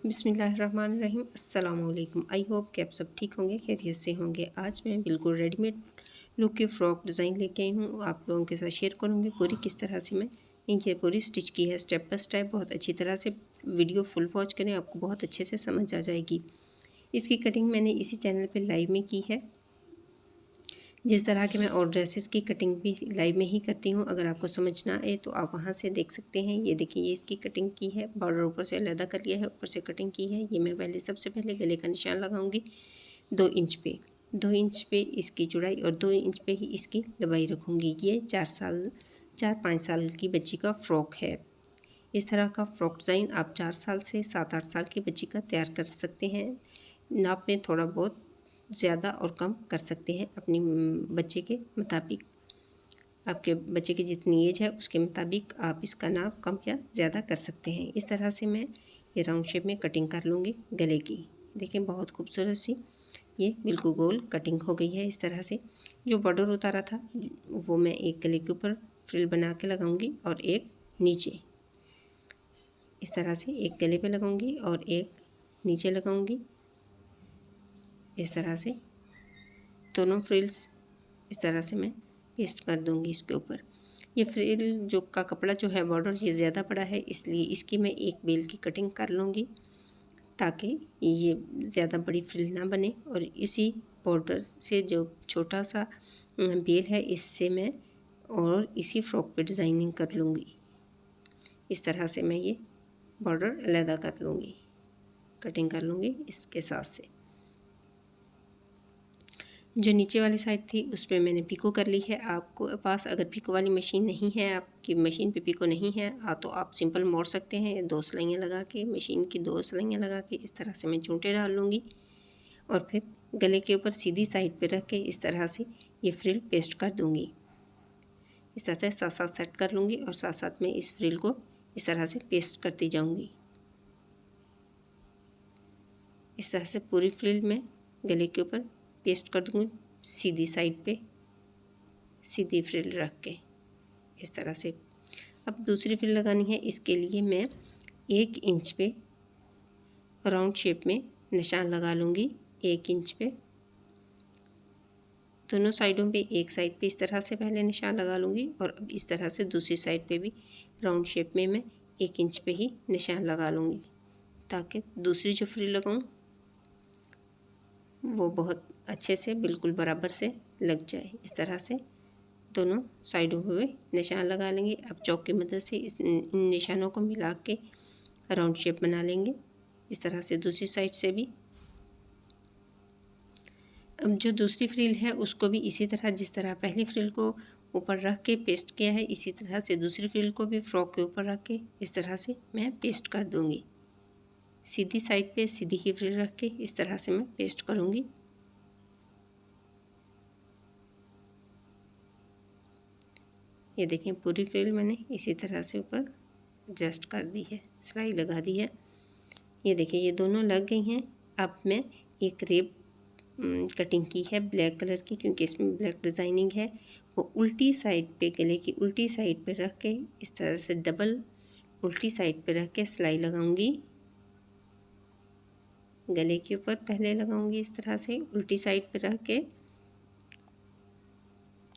बिस्मिल्लाहिर्रहमानिर्रहीम। अस्सलाम वालेकुम। आई होप कि आप सब ठीक होंगे, खैरियत से होंगे। आज मैं बिल्कुल रेडीमेड लुक की फ़्रॉक डिज़ाइन लेके आई हूँ। आप लोगों के साथ शेयर करूँगी पूरी किस तरह से मैं ये पूरी स्टिच की है, स्टेप बाय स्टेप। बहुत अच्छी तरह से वीडियो फुल वॉच करें, आपको बहुत अच्छे से समझ आ जाएगी। इसकी कटिंग मैंने इसी चैनल पर लाइव में की है। जिस तरह के मैं और ड्रेसेस की कटिंग भी लाइव में ही करती हूँ। अगर आपको समझ ना आए तो आप वहाँ से देख सकते हैं। ये देखिए, ये इसकी कटिंग की है, बॉर्डर ऊपर से अलग कर लिया है, ऊपर से कटिंग की है। ये मैं सबसे पहले गले का निशान लगाऊंगी 2 इंच पे। 2 इंच पे इसकी चौड़ाई और 2 इंच पे ही इसकी लंबाई रखूँगी। ये 4-5 साल की बच्ची का फ़्रॉक है। इस तरह का फ़्रॉक डिज़ाइन आप 4 साल से 7-8 साल की बच्ची का तैयार कर सकते हैं। नाप में थोड़ा बहुत ज़्यादा और कम कर सकते हैं अपनी बच्चे के मुताबिक। आपके बच्चे की जितनी एज है उसके मुताबिक आप इसका नाप कम या ज़्यादा कर सकते हैं। इस तरह से मैं ये राउंड शेप में कटिंग कर लूँगी गले की। देखें, बहुत खूबसूरत सी ये बिल्कुल गोल कटिंग हो गई है। इस तरह से जो बॉर्डर उतारा था वो मैं एक गले के ऊपर फ्रिल बना के लगाऊंगी और एक नीचे। इस तरह से एक गले पे लगाऊंगी और एक नीचे लगाऊंगी। इस तरह से दोनों फ्रिल्स इस तरह से मैं पेस्ट कर दूंगी इसके ऊपर। ये फ्रिल जो का कपड़ा जो है बॉर्डर ये ज़्यादा बड़ा है, इसलिए इसकी मैं एक बेल की कटिंग कर लूँगी ताकि ये ज़्यादा बड़ी फ्रिल ना बने। और इसी बॉर्डर से जो छोटा सा बेल है इससे मैं और इसी फ्रॉक पे डिज़ाइनिंग कर लूँगी। इस तरह से मैं ये बॉर्डर अलहदा कर लूँगी, कटिंग कर लूँगी इसके साथ से। जो नीचे वाली साइड थी उस पर मैंने पिको कर ली है। आपको पास अगर पिको वाली मशीन नहीं है, आपकी मशीन पे पिको नहीं है तो आप सिंपल मोड़ सकते हैं। 2 सिलाइयाँ लगा के, मशीन की 2 सिलाइयाँ लगा के इस तरह से मैं चूंटे डाल लूँगी और फिर गले के ऊपर सीधी साइड पे रख के इस तरह से ये फ्रिल पेस्ट कर दूँगी। इस तरह से साथ साथ सेट कर लूँगी और साथ साथ में इस फ्रिल को इस तरह से पेस्ट करती जाऊँगी। इस तरह से पूरी फ्रिल में गले के ऊपर पेस्ट कर दूँगी सीधी साइड पे, सीधी फ्रिल रख के इस तरह से। अब दूसरी फ्रिल लगानी है। इसके लिए मैं 1 इंच पे राउंड शेप में निशान लगा लूँगी। 1 इंच पे दोनों साइडों पे, एक साइड पे इस तरह से पहले निशान लगा लूँगी और अब इस तरह से दूसरी साइड पे भी राउंड शेप में मैं 1 इंच पे ही निशान लगा लूँगी ताकि दूसरी जो फ्रिल लगाऊँ वो बहुत अच्छे से बिल्कुल बराबर से लग जाए। इस तरह से दोनों साइडों पे निशान लगा लेंगे। अब चौक की मदद से इन निशानों को मिला के राउंड शेप बना लेंगे। इस तरह से दूसरी साइड से भी। अब जो दूसरी फ्रिल है उसको भी इसी तरह, जिस तरह पहली फ्रिल को ऊपर रख के पेस्ट किया है, इसी तरह से दूसरी फ्रिल को भी फ्रॉक के ऊपर रख के इस तरह से मैं पेस्ट कर दूँगी। सीधी साइड पे सीधी ही फ्रिल रख के इस तरह से मैं पेस्ट करूँगी। ये देखें, पूरी फ्रिल मैंने इसी तरह से ऊपर एडजस्ट कर दी है, सिलाई लगा दी है। ये देखिए, ये दोनों लग गई हैं। अब मैं एक रेप कटिंग की है ब्लैक कलर की, क्योंकि इसमें ब्लैक डिज़ाइनिंग है। वो उल्टी साइड पे, गले की उल्टी साइड पे रख के इस तरह से डबल उल्टी साइड पे रख के सिलाई लगाऊंगी। गले के ऊपर पहले लगाऊंगी इस तरह से उल्टी साइड पे रख के।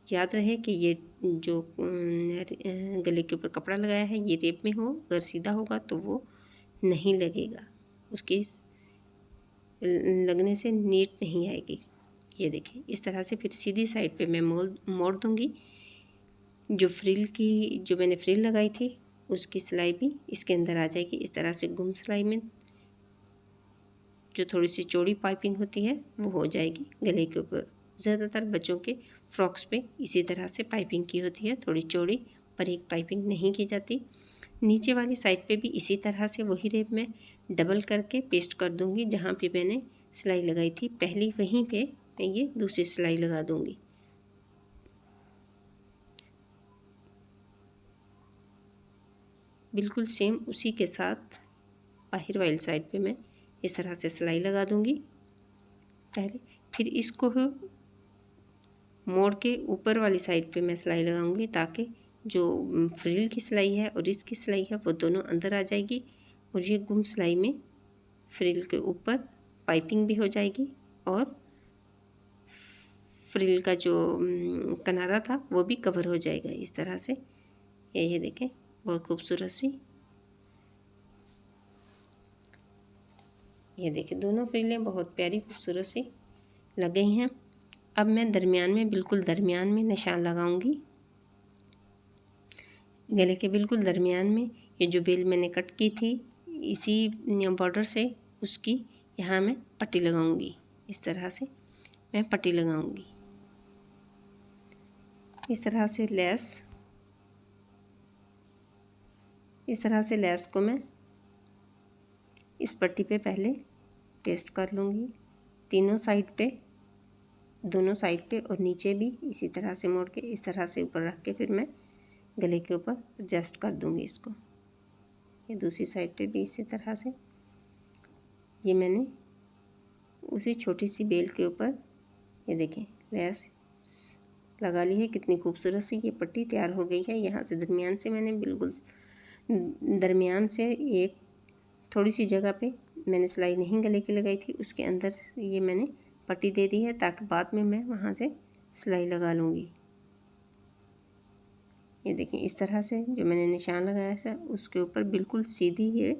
याद रहे कि ये जो गले के ऊपर कपड़ा लगाया है ये रेप में हो, अगर सीधा होगा तो वो नहीं लगेगा, उसकी लगने से नीट नहीं आएगी। ये देखें, इस तरह से फिर सीधी साइड पे मैं मोड़ दूँगी। जो फ्रिल की, जो मैंने फ्रिल लगाई थी उसकी सिलाई भी इसके अंदर आ जाएगी। इस तरह से गुम सिलाई में जो थोड़ी सी चौड़ी पाइपिंग होती है वो हो जाएगी गले के ऊपर। ज़्यादातर बच्चों के फ्रॉक्स पे इसी तरह से पाइपिंग की होती है, थोड़ी चौड़ी, बारीक पाइपिंग नहीं की जाती। नीचे वाली साइड पे भी इसी तरह से वही रेप में डबल करके पेस्ट कर दूंगी। जहाँ पे मैंने सिलाई लगाई थी पहली, वहीं पे मैं ये दूसरी सिलाई लगा दूंगी। बिल्कुल सेम उसी के साथ बाहर वाली साइड पे मैं इस तरह से सिलाई लगा दूंगी पहले। फिर इसको मोड़ के ऊपर वाली साइड पे मैं सिलाई लगाऊंगी ताकि जो फ्रिल की सिलाई है और इसकी सिलाई है वो दोनों अंदर आ जाएगी और ये गुम सिलाई में फ्रिल के ऊपर पाइपिंग भी हो जाएगी और फ्रिल का जो किनारा था वो भी कवर हो जाएगा इस तरह से। ये देखें बहुत खूबसूरत सी, ये देखें दोनों फ्रिलें बहुत प्यारी खूबसूरत सी लग गई हैं। अब मैं दरमियान में, बिल्कुल दरमियान में निशान लगाऊंगी, गले के बिल्कुल दरमियान में। ये जो बेल मैंने कट की थी इसी बॉर्डर से, उसकी यहाँ मैं पट्टी लगाऊंगी। इस तरह से मैं पट्टी लगाऊंगी। इस तरह से लेस को मैं इस पट्टी पे पहले पेस्ट कर लूँगी, तीनों साइड पे, दोनों साइड पे, और नीचे भी इसी तरह से मोड़ के इस तरह से ऊपर रख के फिर मैं गले के ऊपर एडजस्ट कर दूँगी इसको। ये दूसरी साइड पे भी इसी तरह से, ये मैंने उसी छोटी सी बेल के ऊपर ये देखें लेस लगा ली है। कितनी खूबसूरत सी ये पट्टी तैयार हो गई है। यहाँ से दरमियान से मैंने बिल्कुल दरमियान से एक थोड़ी सी जगह पे मैंने सिलाई नहीं गले की लगाई थी, उसके अंदर ये मैंने पट्टी दे दी है ताकि बाद में मैं वहाँ से सिलाई लगा लूँगी। ये देखिए इस तरह से जो मैंने निशान लगाया है उसके ऊपर बिल्कुल सीधी ये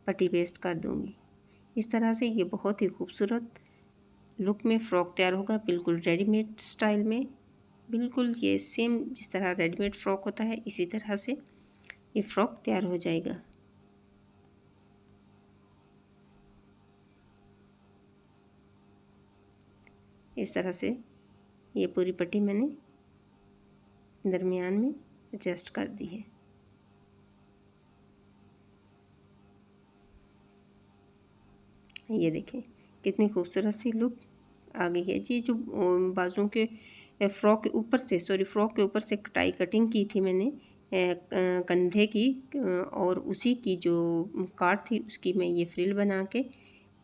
पट्टी पेस्ट कर दूँगी। इस तरह से ये बहुत ही खूबसूरत लुक में फ़्रॉक तैयार होगा, बिल्कुल रेडीमेड स्टाइल में। बिल्कुल ये सेम जिस तरह रेडीमेड फ़्रॉक होता है इसी तरह से ये फ़्रॉक तैयार हो जाएगा। इस तरह से ये पूरी पट्टी मैंने दरमियान में एडजस्ट कर दी है। ये देखें कितनी खूबसूरत सी लुक आ गई है जी। जो बाजुओं के फ़्रॉक के ऊपर से, फ़्रॉक के ऊपर से कटिंग की थी मैंने कंधे की, और उसी की जो काट थी उसकी मैं ये फ्रिल बना के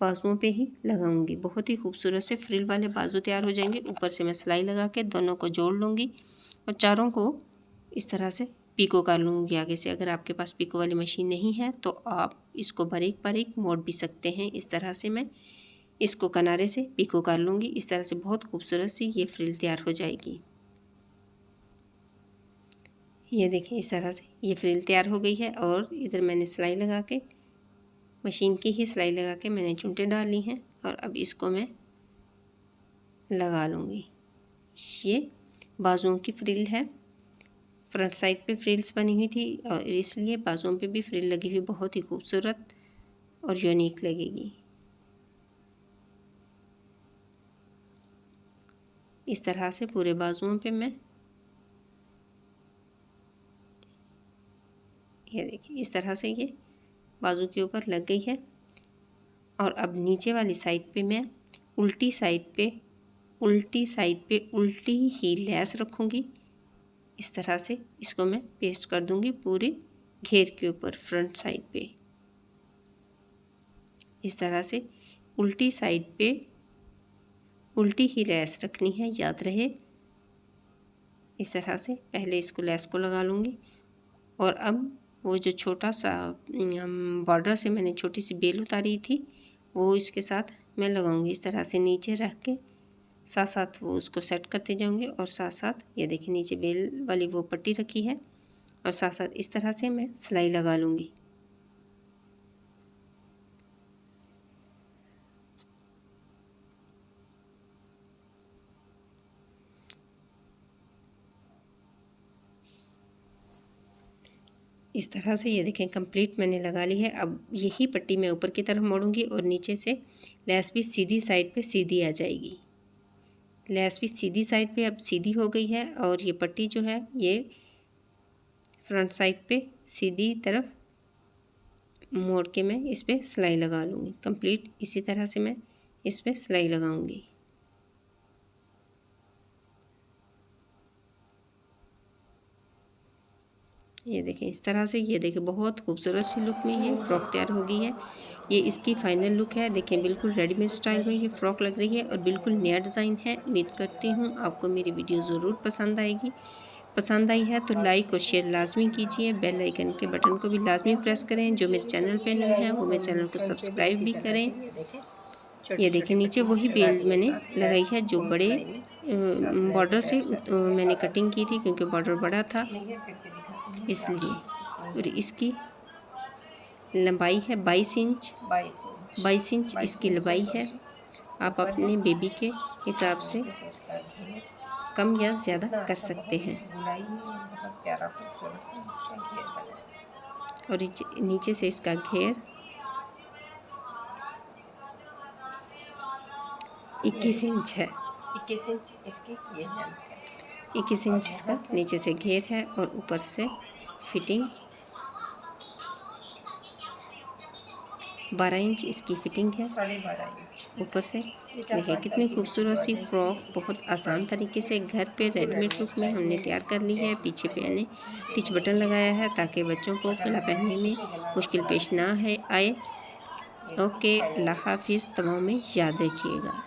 बाजुओं पे ही लगाऊंगी। बहुत ही खूबसूरत से फ्रिल वाले बाजू तैयार हो जाएंगे। ऊपर से मैं सिलाई लगा के दोनों को जोड़ लूँगी और चारों को इस तरह से पीको कर लूँगी आगे से। अगर आपके पास पीको वाली मशीन नहीं है तो आप इसको बारीक बारीक मोड़ भी सकते हैं। इस तरह से मैं इसको किनारे से पीको कर लूँगी। इस तरह से बहुत खूबसूरत सी ये फ्रिल तैयार हो जाएगी। ये देखें इस तरह से ये फ्रिल तैयार हो गई है और इधर मैंने सिलाई लगा के, मशीन की ही सिलाई लगा के मैंने चुनटें डाल ली हैं और अब इसको मैं लगा लूँगी। ये बाजुओं की फ्रिल है, फ्रंट साइड पे फ्रिल्स बनी हुई थी और इसलिए बाजुओं पे भी फ्रिल लगी हुई बहुत ही खूबसूरत और यूनिक लगेगी। इस तरह से पूरे बाजुओं पे मैं, ये देखिए इस तरह से ये बाजू के ऊपर लग गई है। और अब नीचे वाली साइड पे मैं उल्टी साइड पे उल्टी ही लेस रखूँगी। इस तरह से इसको मैं पेस्ट कर दूँगी पूरे घेर के ऊपर फ्रंट साइड पे। इस तरह से उल्टी साइड पे उल्टी ही लेस रखनी है, याद रहे। इस तरह से पहले इसको लेस को लगा लूँगी और अब वो जो छोटा सा बॉर्डर से मैंने छोटी सी बेल उतारी थी वो इसके साथ मैं लगाऊंगी। इस तरह से नीचे रख के साथ साथ वो उसको सेट करते जाऊंगी और साथ साथ ये देखिए नीचे बेल वाली वो पट्टी रखी है और साथ साथ इस तरह से मैं सिलाई लगा लूँगी। इस तरह से ये देखें कंप्लीट मैंने लगा ली है। अब यही पट्टी मैं ऊपर की तरफ मोड़ूंगी और नीचे से लेस भी सीधी साइड पे सीधी आ जाएगी। लेस भी सीधी साइड पे अब सीधी हो गई है और ये पट्टी जो है ये फ्रंट साइड पे सीधी तरफ मोड़ के मैं इस पर सिलाई लगा लूँगी। कंप्लीट इसी तरह से मैं इस पर सिलाई लगाऊँगी। ये देखें इस तरह से, ये देखें बहुत खूबसूरत सी लुक में ये फ़्रॉक तैयार हो गई है। ये इसकी फ़ाइनल लुक है। देखें बिल्कुल रेडीमेड स्टाइल में ये फ़्रॉक लग रही है और बिल्कुल नया डिज़ाइन है। उम्मीद करती हूँ आपको मेरी वीडियो ज़रूर पसंद आएगी। पसंद आई है तो लाइक और शेयर लाजमी कीजिए। बेल आइकन के बटन को भी लाजमी प्रेस करें। जो मेरे चैनल पे नए हैं वो मेरे चैनल को सब्सक्राइब भी करें। ये देखें नीचे वही बेल मैंने लगाई है जो बड़े बॉर्डर से मैंने कटिंग की थी, क्योंकि बॉर्डर बड़ा था इसलिए। और इसकी लंबाई है 22 इंच। 22 इंच इसकी लंबाई है। आप अपने बेबी के हिसाब से कम या ज़्यादा कर सकते हैं। और नीचे से इसका घेर 21 इंच है। 21 इंच इसकी ये है। 21 इंच इसका नीचे से घेर है और ऊपर से फिटिंग 12 इंच इसकी फिटिंग है। 12.5 इंच ऊपर से देखिए कितनी खूबसूरत सी फ्रॉक बहुत आसान तरीके से घर पे रेडीमेड लुक में हमने तैयार कर ली है। पीछे पे मैंने टिच बटन लगाया है ताकि बच्चों को गला पहनने में मुश्किल पेश ना आए। ओके, अल्लाह हाफिज़। दुआओं में याद रखिएगा।